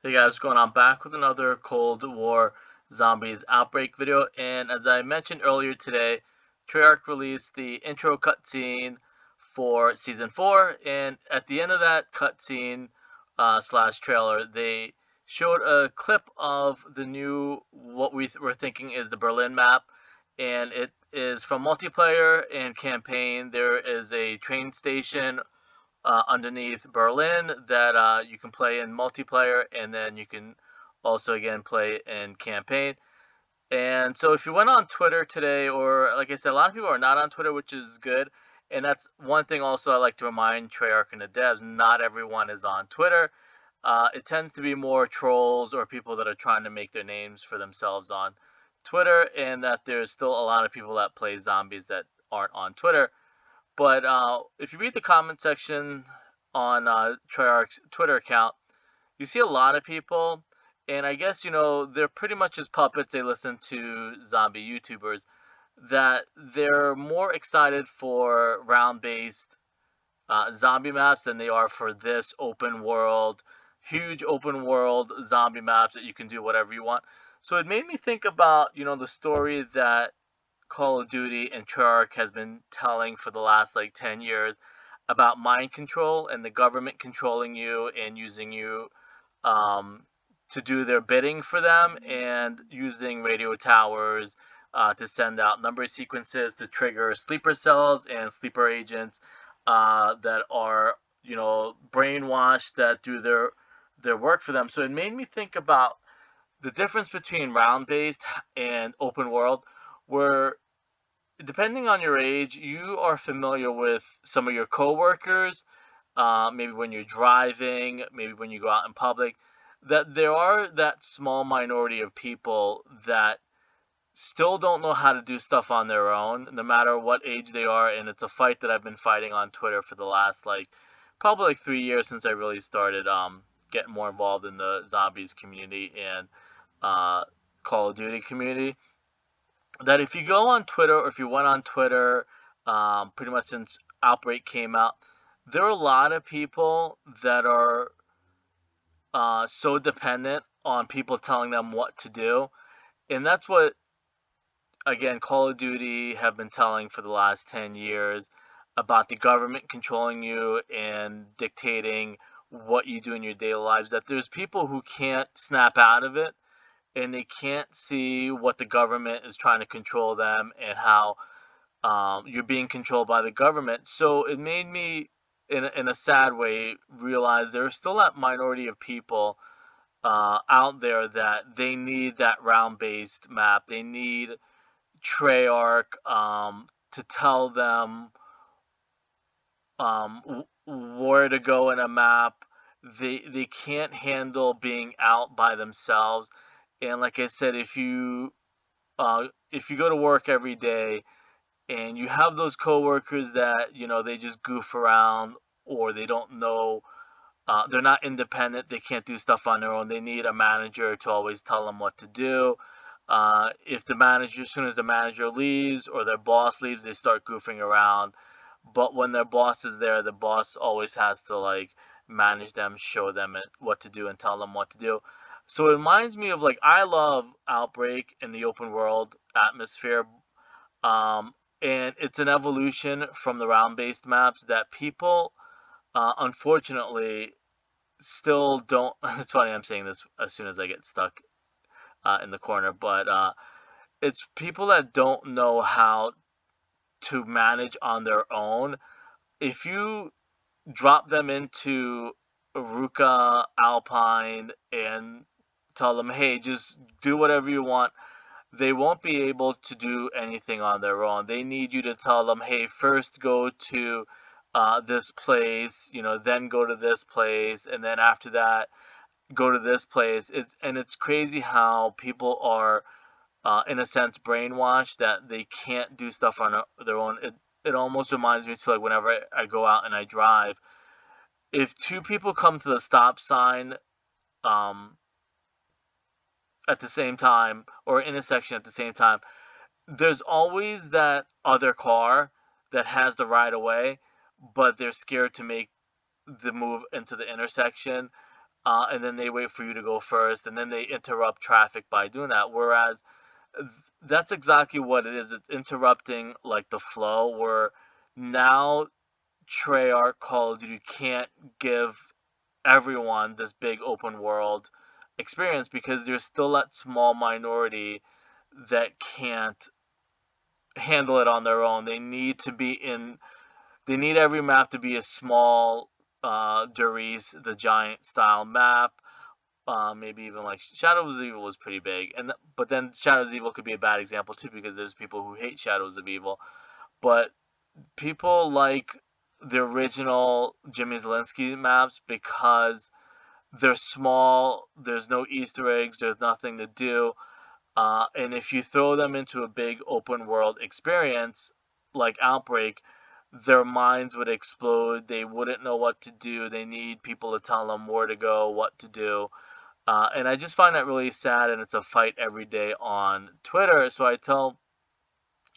Hey guys, what's going on? Back with another Cold War Zombies Outbreak video, and as I mentioned earlier today, Treyarch released the intro cutscene for Season 4, and at the end of that cutscene slash trailer, they showed a clip of the new, what we were thinking is the Berlin map, and it is from multiplayer and campaign. There is a train station underneath Berlin that you can play in multiplayer, and then you can also again play in campaign. And so if you went on Twitter today, or like I said, a lot of people are not on Twitter, which is good. And that's one thing also I like to remind Treyarch and the devs, not everyone is on Twitter. It tends to be more trolls or people that are trying to make their names for themselves on Twitter, and that there's still a lot of people that play zombies that aren't on Twitter. But if you read the comment section on Treyarch's Twitter account, you see a lot of people, and I guess they're pretty much just puppets. They listen to zombie YouTubers that they're more excited for round-based zombie maps than they are for this open world, huge open world zombie maps that you can do whatever you want. So it made me think about the story that Call of Duty and Treyarch has been telling for the last like 10 years about mind control and the government controlling you and using you um, to do their bidding for them, and using radio towers to send out number sequences to trigger sleeper cells and sleeper agents that are brainwashed, that do their work for them. So it made me think about the difference between round based and open world, where depending on your age, you are familiar with some of your coworkers, maybe when you're driving, maybe when you go out in public, that there are that small minority of people that still don't know how to do stuff on their own, no matter what age they are. And it's a fight that I've been fighting on Twitter for the last probably like 3 years since I really started getting more involved in the zombies community and uh, Call of Duty community. That if you go on Twitter, or if you went on Twitter, pretty much since Outbreak came out, there are a lot of people that are so dependent on people telling them what to do. And that's what, again, Call of Duty have been telling for the last 10 years about the government controlling you and dictating what you do in your daily lives. That there's people who can't snap out of it, and they can't see what the government is trying to control them, and how you're being controlled by the government. So it made me, in a sad way, realize there's still that minority of people out there that they need that round based map. They need Treyarch to tell them where to go in a map. They can't handle being out by themselves. And like I said, if you go to work every day and you have those coworkers that they just goof around, or they don't know, they're not independent, they can't do stuff on their own, they need a manager to always tell them what to do. If the manager, as soon as the manager leaves or their boss leaves, they start goofing around. But when their boss is there, the boss always has to manage them, show them what to do, and tell them what to do. So it reminds me of, I love Outbreak in the open world atmosphere, um, and it's an evolution from the round-based maps that people, unfortunately, still don't. It's funny I'm saying this as soon as I get stuck in the corner, but it's people that don't know how to manage on their own. If you drop them into Aruka Alpine and tell them, hey, just do whatever you want, they won't be able to do anything on their own. They need you to tell them, hey, first go to this place, then go to this place, and then after that, go to this place. It's crazy how people are, in a sense, brainwashed, that they can't do stuff on their own. It almost reminds me to, whenever I go out and I drive. If two people come to the stop sign um, at the same time, or intersection at the same time, there's always that other car that has the right of way, but they're scared to make the move into the intersection. and then they wait for you to go first, and then they interrupt traffic by doing that. Whereas that's exactly what it is. It's interrupting like the flow. Where now Treyarch Call of Duty can't give everyone this big open world experience because there's still that small minority that can't handle it on their own. They need to be in. They need every map to be a small Doris the Giant style map. Maybe even like Shadows of Evil was pretty big, but then Shadows of Evil could be a bad example too because there's people who hate Shadows of Evil, but people like the original Jimmy Zielinski maps because they're small. There's no Easter eggs. There's nothing to do. And if you throw them into a big open world experience like Outbreak, their minds would explode. They wouldn't know what to do. They need people to tell them where to go, what to do. And I just find that really sad, and it's a fight every day on Twitter. So I tell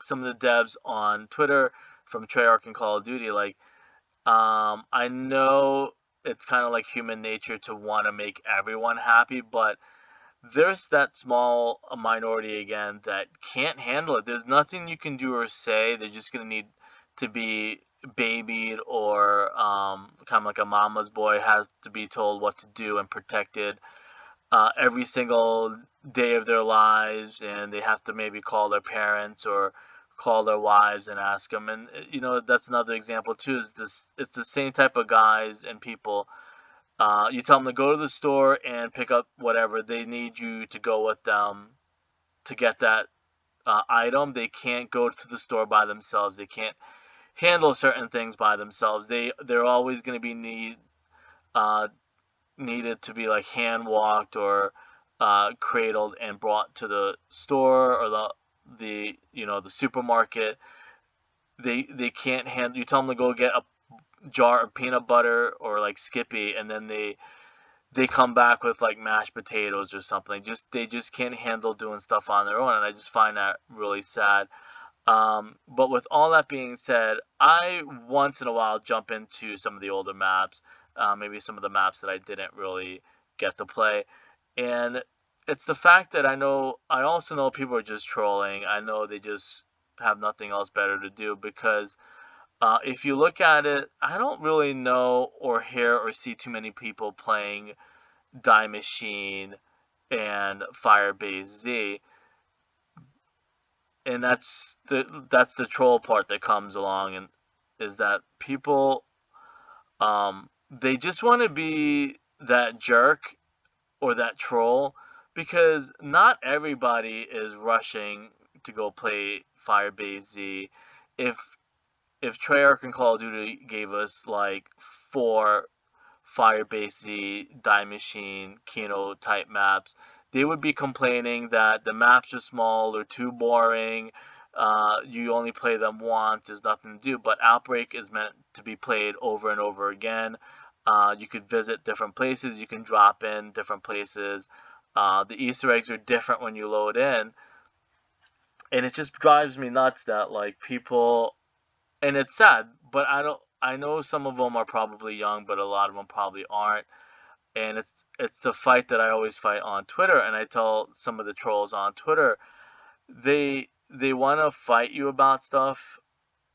some of the devs on Twitter from Treyarch and Call of Duty, like, I know it's kind of like human nature to want to make everyone happy, but there's that small minority again that can't handle it. There's nothing you can do or say. They're just gonna need to be babied or kind of like a mama's boy has to be told what to do and protected every single day of their lives, and they have to maybe call their parents or call their wives and ask them. And that's another example too. Is this? It's the same type of guys and people. You tell them to go to the store and pick up whatever. They need you to go with them to get that item. They can't go to the store by themselves. They can't handle certain things by themselves. They're always going to be uh, needed to be like hand walked or cradled and brought to the store or the supermarket. They can't handle. You tell them to go get a jar of peanut butter or like Skippy, and then they come back with like mashed potatoes or something. They just can't handle doing stuff on their own, and I just find that really sad. But with all that being said, I once in a while jump into some of the older maps, maybe some of the maps that I didn't really get to play, and it's the fact that I also know people are just trolling. I know they just have nothing else better to do because if you look at it, I don't really know or hear or see too many people playing Die Machine and Firebase Z, and that's the troll part that comes along, and is that people they just want to be that jerk or that troll because not everybody is rushing to go play Firebase Z. If if Treyarch and Call of Duty gave us like four Firebase, Die Machine, Kino type maps, they would be complaining that the maps are small or too boring. You only play them once. There's nothing to do. But Outbreak is meant to be played over and over again. You could visit different places. You can drop in different places. The Easter eggs are different when you load in, and it just drives me nuts that like people, and it's sad, but I don't. I know some of them are probably young, but a lot of them probably aren't. And it's a fight that I always fight on Twitter, and I tell some of the trolls on Twitter, they want to fight you about stuff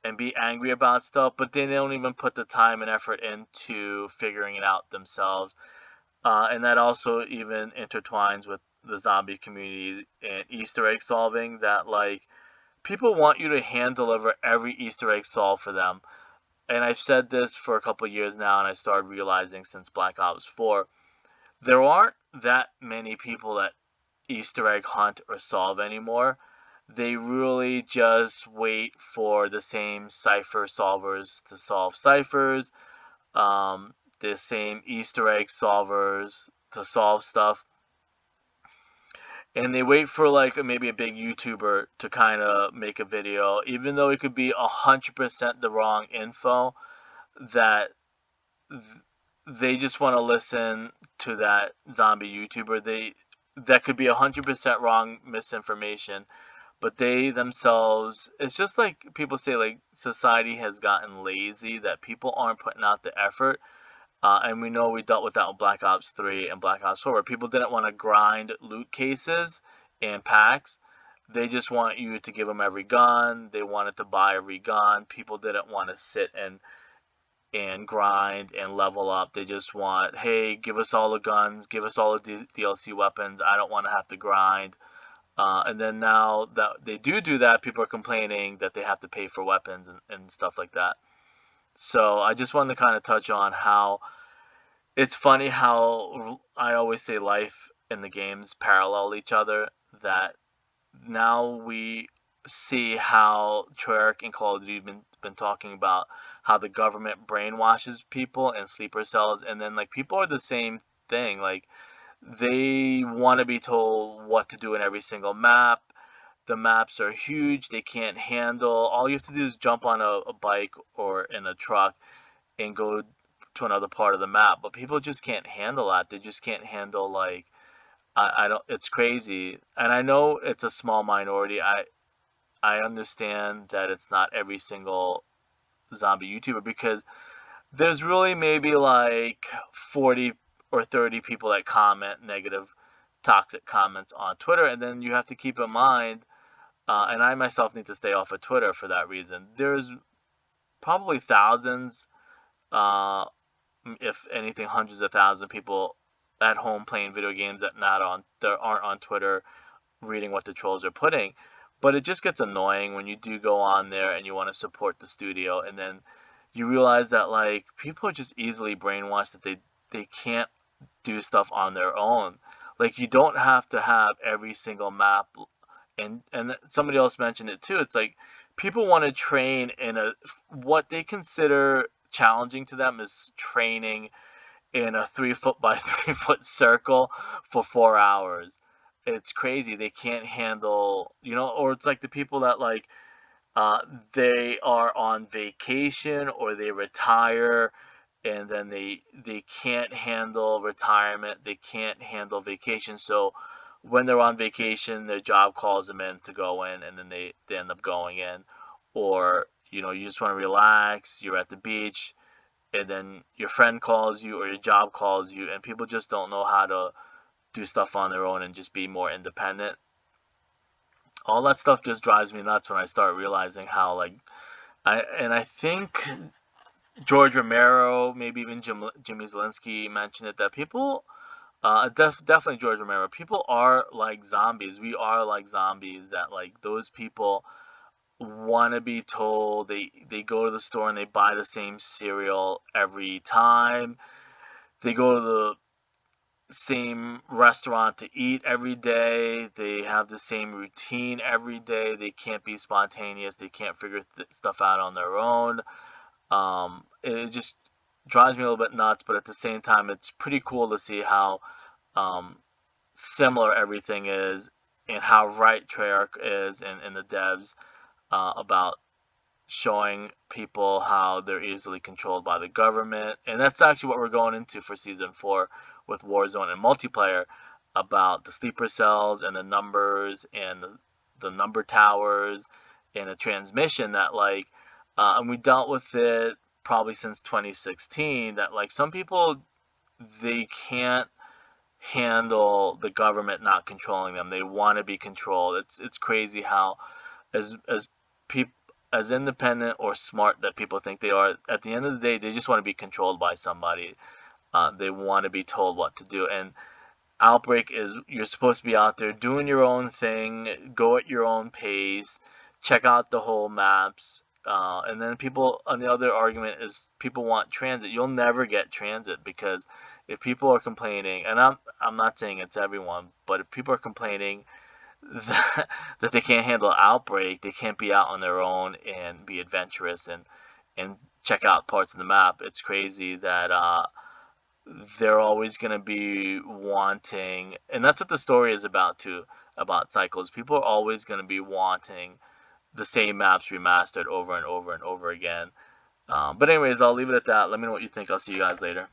and be angry about stuff, but they don't even put the time and effort into figuring it out themselves. And that also even intertwines with the zombie community and Easter egg solving. That like people want you to hand deliver every Easter egg solve for them. And I've said this for a couple of years now, and I started realizing since Black Ops 4, there aren't that many people that Easter egg hunt or solve anymore. They really just wait for the same cipher solvers to solve ciphers, the same Easter egg solvers to solve stuff. And they wait for like maybe a big YouTuber to kind of make a video, even though it could be 100% the wrong info, that they just want to listen to that zombie YouTuber. That could be 100% wrong misinformation, but they themselves, it's just like people say, like society has gotten lazy, that people aren't putting out the effort. And we know we dealt with that with Black Ops 3 and Black Ops 4, where people didn't want to grind loot cases and packs. They just want you to give them every gun. They wanted to buy every gun. People didn't want to sit and grind and level up. They just want, hey, give us all the guns, give us all the DLC weapons. I don't want to have to grind. And then now that they do that, people are complaining that they have to pay for weapons and stuff like that. So I just wanted to kind of touch on how it's funny how I always say life and the games parallel each other. That now we see how Treyarch and Call of Duty been talking about how the government brainwashes people in sleeper cells, and then like people are the same thing. Like they want to be told what to do in every single map. The maps are huge; they can't handle. All you have to do is jump on a bike or in a truck and go to another part of the map. But people just can't handle that. They just can't handle like I don't. It's crazy, and I know it's a small minority. I understand that it's not every single zombie YouTuber, because there's really maybe like 40 or 30 people that comment negative, toxic comments on Twitter, and then you have to keep in mind, and I myself need to stay off of Twitter for that reason. There's probably thousands, uh, if anything, hundreds of thousands of people at home playing video games that aren't on Twitter reading what the trolls are putting. But it just gets annoying when you do go on there and you want to support the studio, and then you realize that like people are just easily brainwashed that they can't do stuff on their own. Like you don't have to have every single map, and somebody else mentioned it too. It's like people want to train in a what they consider challenging to them is training in a 3 foot by 3 foot circle for 4 hours. It's crazy. They can't handle, or it's like the people that like uh, they are on vacation or they retire, and then they can't handle retirement. They can't handle vacation. So when they're on vacation, their job calls them in to go in, and then they end up going in. Or you just want to relax. You're at the beach, and then your friend calls you or your job calls you, and people just don't know how to do stuff on their own and just be more independent. All that stuff just drives me nuts when I start realizing how like I think George Romero, maybe even Jimmy Zelensky mentioned it, that people, definitely George Romero, people are like zombies. We are like zombies. That like those people want to be told. They go to the store and they buy the same cereal every time. They go to the same restaurant to eat every day. They have the same routine every day. They can't be spontaneous. They can't figure stuff out on their own. It just drives me a little bit nuts, but at the same time, it's pretty cool to see how um, similar everything is, and how right Treyarch is, and the devs, about showing people how they're easily controlled by the government. And that's actually what we're going into for Season 4 with Warzone and multiplayer, about the sleeper cells and the numbers and the number towers and the transmission that like, and we dealt with it probably since 2016, that like some people, they can't handle the government not controlling them. They want to be controlled. It's crazy how as people, as independent or smart that people think they are, at the end of the day, they just want to be controlled by somebody. They want to be told what to do. And Outbreak is, you're supposed to be out there doing your own thing, go at your own pace, check out the whole maps. And then people, on the other argument is people want transit. You'll never get transit, because if people are complaining, and I'm not saying it's everyone, but if people are complaining that, that they can't handle Outbreak, they can't be out on their own and be adventurous and check out parts of the map. It's crazy that they're always going to be wanting, and that's what the story is about too, about Cycles. People are always going to be wanting the same maps remastered over and over and over again. But anyways, I'll leave it at that. Let me know what you think. I'll see you guys later.